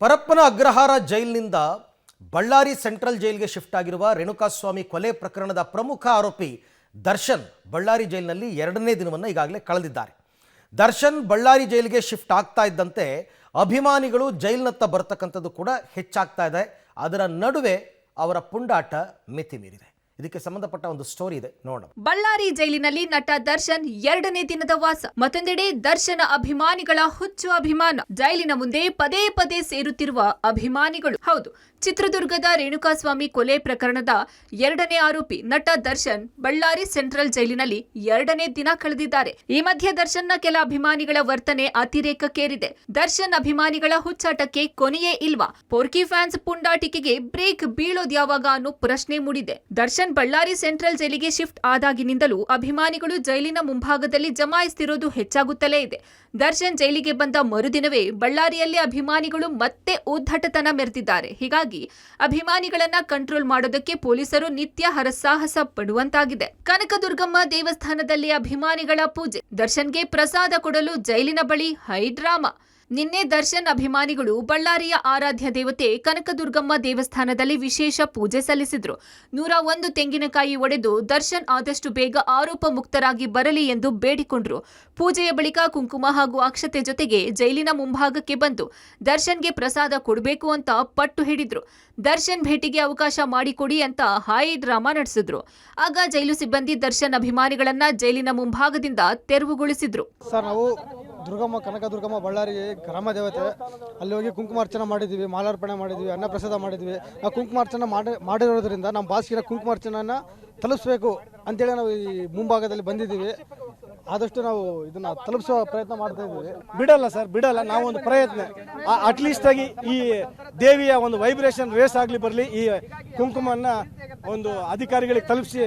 ಪರಪ್ಪನ ಅಗ್ರಹಾರ ಜೈಲಿನಿಂದ ಬಳ್ಳಾರಿ ಸೆಂಟ್ರಲ್ ಜೈಲಿಗೆ ಶಿಫ್ಟ್ ಆಗಿರುವ ರೇಣುಕಾಸ್ವಾಮಿ ಕೊಲೆ ಪ್ರಕರಣದ ಪ್ರಮುಖ ಆರೋಪಿ ದರ್ಶನ್ ಬಳ್ಳಾರಿ ಜೈಲಿನಲ್ಲಿ 2ನೇ ದಿನವನ್ನು ಈಗಾಗಲೇ ಕಳೆದಿದ್ದಾರೆ. ದರ್ಶನ್ ಬಳ್ಳಾರಿ ಜೈಲಿಗೆ ಶಿಫ್ಟ್ ಆಗ್ತಾ ಇದ್ದಂತೆ ಅಭಿಮಾನಿಗಳು ಜೈಲಿನತ್ತ ಬರತಕ್ಕಂಥದ್ದು ಕೂಡ ಹೆಚ್ಚಾಗ್ತಾ ಇದೆ. ಅದರ ನಡುವೆ ಅವರ ಪುಂಡಾಟ ಮಿತಿ ಮೀರಿದೆ. ಇದಕ್ಕೆ ಸಂಬಂಧಪಟ್ಟ ಒಂದು ಸ್ಟೋರಿ ಇದೆ, ನೋಡೋಣ. ಬಳ್ಳಾರಿ ಜೈಲಿನಲ್ಲಿ ನಟ ದರ್ಶನ್ 2ನೇ ದಿನದ ವಾಸ. ಮತ್ತೊಂದೆಡೆ ದರ್ಶನ ಅಭಿಮಾನಿಗಳ ಹುಚ್ಚು ಅಭಿಮಾನ. ಜೈಲಿನ ಮುಂದೆ ಪದೇ ಪದೇ ಸೇರುತ್ತಿರುವ ಅಭಿಮಾನಿಗಳು. ಹೌದು, ಚಿತ್ರದುರ್ಗದ ರೇಣುಕಾಸ್ವಾಮಿ ಕೊಲೆ ಪ್ರಕರಣದ 2ನೇ ಆರೋಪಿ ನಟ ದರ್ಶನ್ ಬಳ್ಳಾರಿ ಸೆಂಟ್ರಲ್ ಜೈಲಿನಲ್ಲಿ 2ನೇ ದಿನ ಕಳೆದಿದ್ದಾರೆ. ಈ ಮಧ್ಯೆ ದರ್ಶನ್ನ ಕೆಲ ಅಭಿಮಾನಿಗಳ ವರ್ತನೆ ಅತಿರೇಕಕ್ಕೇರಿದೆ. ದರ್ಶನ್ ಅಭಿಮಾನಿಗಳ ಹುಚ್ಚಾಟಕ್ಕೆ ಕೊನೆಯೇ ಇಲ್ವಾ? ಪೋರ್ಕಿ ಫ್ಯಾನ್ಸ್ ಪುಂಡಾಟಿಕೆಗೆ ಬ್ರೇಕ್ ಬೀಳೋದ್ಯಾವಾಗ ಅನ್ನೋ ಪ್ರಶ್ನೆ ಮೂಡಿದೆ. ದರ್ಶನ್ ಬಳ್ಳಾರಿ ಸೆಂಟ್ರಲ್ ಜೈಲಿಗೆ ಶಿಫ್ಟ್ ಆದಾಗಿನಿಂದಲೂ ಅಭಿಮಾನಿಗಳು ಜೈಲಿನ ಮುಂಭಾಗದಲ್ಲಿ ಜಮಾಯಿಸುತ್ತಿರೋದು ಹೆಚ್ಚಾಗುತ್ತಲೇ ಇದೆ. ದರ್ಶನ್ ಜೈಲಿಗೆ ಬಂದ ಮರುದಿನವೇ ಬಳ್ಳಾರಿಯಲ್ಲಿ ಅಭಿಮಾನಿಗಳು ಮತ್ತೆ ಉದ್ದಟತನ ಮೆರೆದಿದ್ದಾರೆ. ಹೀಗಾಗಿ ಅಭಿಮಾನಿಗಳನ್ನ ಕಂಟ್ರೋಲ್ ಮಾಡೋದಕ್ಕೆ ಪೊಲೀಸರು ನಿತ್ಯ ಹರಸಾಹಸ ಪಡುವಂತಾಗಿದೆ. ಕನಕದುರ್ಗಮ್ಮ ದೇವಸ್ಥಾನದಲ್ಲಿ ಅಭಿಮಾನಿಗಳ ಪೂಜೆ. ದರ್ಶನ್ಗೆ ಪ್ರಸಾದ ಕೊಡಲು ಜೈಲಿನ ಬಳಿ ಹೈ ಡ್ರಾಮಾ. ನಿನ್ನೆ ದರ್ಶನ್ ಅಭಿಮಾನಿಗಳು ಬಳ್ಳಾರಿಯ ಆರಾಧ್ಯ ದೇವತೆ ಕನಕದುರ್ಗಮ್ಮ ದೇವಸ್ಥಾನದಲ್ಲಿ ವಿಶೇಷ ಪೂಜೆ ಸಲ್ಲಿಸಿದ್ರು. 101 ತೆಂಗಿನಕಾಯಿ ಒಡೆದು ದರ್ಶನ್ ಆದಷ್ಟು ಬೇಗ ಆರೋಪ ಮುಕ್ತರಾಗಿ ಬರಲಿ ಎಂದು ಬೇಡಿಕೊಂಡ್ರು. ಪೂಜೆಯ ಬಳಿಕ ಕುಂಕುಮ ಹಾಗೂ ಅಕ್ಷತೆ ಜೊತೆಗೆ ಜೈಲಿನ ಮುಂಭಾಗಕ್ಕೆ ಬಂದು ದರ್ಶನ್ಗೆ ಪ್ರಸಾದ ಕೊಡಬೇಕು ಅಂತ ಪಟ್ಟು ಹಿಡಿದ್ರು. ದರ್ಶನ್ ಭೇಟಿಗೆ ಅವಕಾಶ ಮಾಡಿಕೊಡಿ ಅಂತ ಹೈ ಡ್ರಾಮಾ ನಡೆಸಿದ್ರು. ಆಗ ಜೈಲು ಸಿಬ್ಬಂದಿ ದರ್ಶನ್ ಅಭಿಮಾನಿಗಳನ್ನ ಜೈಲಿನ ಮುಂಭಾಗದಿಂದ ತೆರವುಗೊಳಿಸಿದ್ರು. ದುರ್ಗಮ್ಮ ಕನಕದುರ್ಗಮ್ಮ ಬಳ್ಳಾರಿ ಗ್ರಾಮ ದೇವತೆ, ಅಲ್ಲಿ ಹೋಗಿ ಕುಂಕುಮಾರ್ಚನೆ ಮಾಡಿದ್ವಿ, ಮಾಲಾರ್ಪಣೆ ಮಾಡಿದ್ವಿ, ಅನ್ನ ಪ್ರಸಾದ ಮಾಡಿದ್ವಿ. ನಾವು ಕುಂಕುಮಾರ್ಚನೆ ಮಾಡಿರೋದ್ರಿಂದ ನಮ್ಮ ಬಾಸ್ಗಿರ ಕುಂಕುಮಾರ್ಚನೆಯನ್ನು ತಲುಪಿಸ್ಬೇಕು ಅಂತೇಳಿ ನಾವು ಈ ಮುಂಭಾಗದಲ್ಲಿ ಬಂದಿದ್ದೀವಿ. ಆದಷ್ಟು ನಾವು ಇದನ್ನ ತಲುಪಿಸುವ ಪ್ರಯತ್ನ ಮಾಡ್ತಾ ಇದ್ದೀವಿ. ಬಿಡಲ್ಲ ಸರ್, ಬಿಡಲ್ಲ. ನಾವು ಒಂದು ಪ್ರಯತ್ನ ಅಟ್ಲೀಸ್ಟ್ ಆಗಿ ಈ ದೇವಿಯ ಒಂದು ವೈಬ್ರೇಷನ್ ರೇಸ್ ಆಗಲಿ ಬರಲಿ, ಈ ಕುಂಕುಮನ್ನ ಒಂದು ಅಧಿಕಾರಿಗಳಿಗೆ ತಲುಪಿಸಿ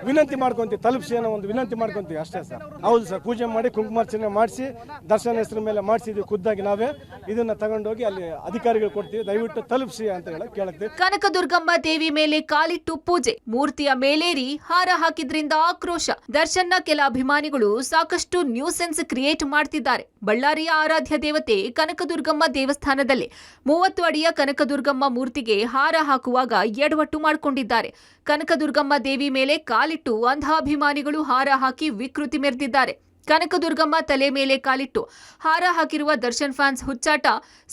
ವಿನಂತಿ ಮಾಡ್ಕೊಂತೀವಿ, ತಲುಪಿಸಿ ಅನ್ನೋ ಒಂದು ವಿನಂತಿ ಮಾಡ್ಕೊಂತೀವಿ ಅಷ್ಟೇ ಸರ್. ಹೌದು ಸರ್, ಪೂಜೆ ಮಾಡಿ ಕುಂಕುಮಾರ್ಚನೆ ಮಾಡಿಸಿ ದರ್ಶನ ಹೆಸರು ಮೇಲೆ ಮಾಡಿಸಿದ್ವಿ. ಖುದ್ದಾಗಿ ನಾವೇ ಇದನ್ನ ತಗೊಂಡೋಗಿ ಅಲ್ಲಿ ಅಧಿಕಾರಿಗಳು ಕೊಡ್ತೀವಿ, ದಯವಿಟ್ಟು ತಲುಪಿಸಿ ಅಂತ ಹೇಳಿ ಕೇಳುತ್ತೇವೆ. ಕನಕದುರ್ಗಮ್ಮ ದೇವಿ ಮೇಲೆ ಕಾಲಿಟ್ಟು ಪೂಜೆ, ಮೂರ್ತಿಯ ಮೇಲೇರಿ ಹಾರ ಹಾಕಿದ್ರಿಂದ ಆಕ್ರೋಶ. ದರ್ಶನ್ನ ಕೆಲ ಅಭಿಮಾನಿಗಳು ಸಾಕಷ್ಟು ನ್ಯೂಸೆನ್ಸ್ ಕ್ರಿಯೇಟ್ ಮಾಡ್ತಿದ್ದಾರೆ. ಬಳ್ಳಾರಿಯ ಆರಾಧ್ಯ ದೇವತೆ ಕನಕದುರ್ಗಮ್ಮ ದೇವಸ್ಥಾನದಲ್ಲಿ 30 ಅಡಿಯ ಕನಕದುರ್ಗಮ್ಮ ಮೂರ್ತಿಗೆ ಹಾರ ಹಾಕುವಾಗ ಎಡವಟ್ಟು ಮಾಡಿಕೊಂಡಿದ್ದಾರೆ. ಕನಕದುರ್ಗಮ್ಮ ದೇವಿ ಮೇಲೆ ಕಾಲಿಟ್ಟು ಅಂಧ ಅಭಿಮಾನಿಗಳು ಹಾರ ಹಾಕಿ ವಿಕೃತಿ ಮೆರೆದಿದ್ದಾರೆ. ಕನಕದುರ್ಗಮ್ಮ ತಲೆ ಮೇಲೆ ಕಾಲಿಟ್ಟು ಹಾರ ಹಾಕಿರುವ ದರ್ಶನ್ ಫ್ಯಾನ್ಸ್ ಹುಚ್ಚಾಟ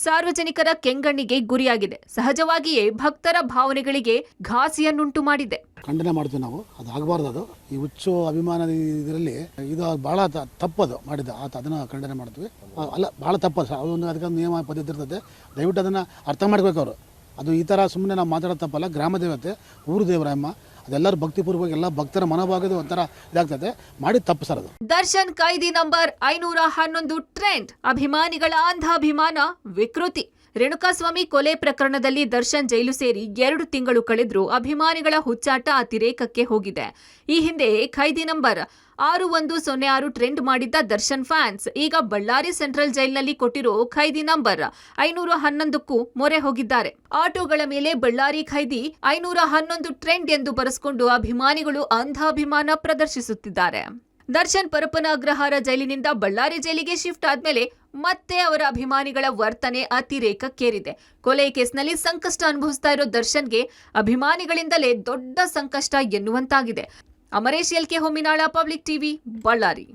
ಸಾರ್ವಜನಿಕರ ಕೆಂಗಣ್ಣಿಗೆ ಗುರಿಯಾಗಿದೆ. ಸಹಜವಾಗಿಯೇ ಭಕ್ತರ ಭಾವನೆಗಳಿಗೆ ಘಾಸಿಯನ್ನುಂಟು ಮಾಡಿದೆ. ಖಂಡನೆ ಮಾಡ್ತೀವಿ ನಾವು, ಅದು ಆಗಬಾರ್ದು. ಅದು ಈ ಹುಚ್ಚು ಅಭಿಮಾನ ಇದರಲ್ಲಿ ಇದು ಬಹಳ ತಪ್ಪದು ಮಾಡಿದ ಆತ, ಅದನ್ನು ಖಂಡನೆ ಮಾಡ್ತೀವಿ. ಅಲ್ಲ, ಬಹಳ ತಪ್ಪದು. ಅದೊಂದು ಅದಕ್ಕೆ ನಿಯಮ ಪದ್ಧತಿ ಇರ್ತದೆ. ದಯವಿಟ್ಟು ಅದನ್ನು ಅರ್ಥ ಮಾಡ್ಬೇಕು ಅವರು. ಅದು ಈ ಥರ ಸುಮ್ಮನೆ ನಾವು ಮಾತಾಡೋದು ತಪ್ಪಲ್ಲ. ಗ್ರಾಮ ದೇವತೆ, ಊರು ದೇವರಮ್ಮ, ಅದೆಲ್ಲರೂ ಭಕ್ತಿಪೂರ್ವಕ ಎಲ್ಲ ಭಕ್ತರ ಮನೋಭಾಗದ ಒಂಥರ ಇದಾಗ್ತದೆ. ಮಾಡಿ ತಪ್ಪು ಸರ್ ಅದು. ದರ್ಶನ್ ಕೈದಿ ನಂಬರ್ 511 ಟ್ರೆಂಡ್. ಅಭಿಮಾನಿಗಳ ಅಂಧಾಭಿಮಾನ ವಿಕೃತಿ. ರೇಣುಕಾಸ್ವಾಮಿ ಕೊಲೆ ಪ್ರಕರಣದಲ್ಲಿ ದರ್ಶನ್ ಜೈಲು ಸೇರಿ 2 ತಿಂಗಳು ಕಳೆದ್ರೂ ಅಭಿಮಾನಿಗಳ ಹುಚ್ಚಾಟ ಅತಿರೇಕಕ್ಕೆ ಹೋಗಿದೆ. ಈ ಹಿಂದೆ ಖೈದಿ ನಂಬರ್ 6106 ಟ್ರೆಂಡ್ ಮಾಡಿದ್ದ ದರ್ಶನ್ ಫ್ಯಾನ್ಸ್ ಈಗ ಬಳ್ಳಾರಿ ಸೆಂಟ್ರಲ್ ಜೈಲಿನಲ್ಲಿ ಕೊಟ್ಟಿರೋ ಖೈದಿ ನಂಬರ್ 511ಕ್ಕೂ ಮೊರೆ ಹೋಗಿದ್ದಾರೆ. ಆಟೋಗಳ ಮೇಲೆ ಬಳ್ಳಾರಿ ಖೈದಿ 511 ಟ್ರೆಂಡ್ ಎಂದು ಬರೆಸಿಕೊಂಡು ಅಭಿಮಾನಿಗಳು ಅಂಧಾಭಿಮಾನ ಪ್ರದರ್ಶಿಸುತ್ತಿದ್ದಾರೆ. ದರ್ಶನ್ ಪರಪ್ಪನ ಅಗ್ರಹಾರ ಜೈಲಿನಿಂದ ಬಳ್ಳಾರಿ ಜೈಲಿಗೆ ಶಿಫ್ಟ್ ಆದ್ಮೇಲೆ ಮತ್ತೆ ಅವರ ಅಭಿಮಾನಿಗಳ ವರ್ತನೆ ಅತಿರೇಕಕ್ಕೇರಿದೆ. ಕೊಲೆ ಕೇಸ್ನಲ್ಲಿ ಸಂಕಷ್ಟ ಅನುಭವಿಸ್ತಾ ಇರೋ ದರ್ಶನ್ಗೆ ಅಭಿಮಾನಿಗಳಿಂದಲೇ ದೊಡ್ಡ ಸಂಕಷ್ಟ ಎನ್ನುವಂತಾಗಿದೆ. Amaresh L K Homminal, public TV, Ballari.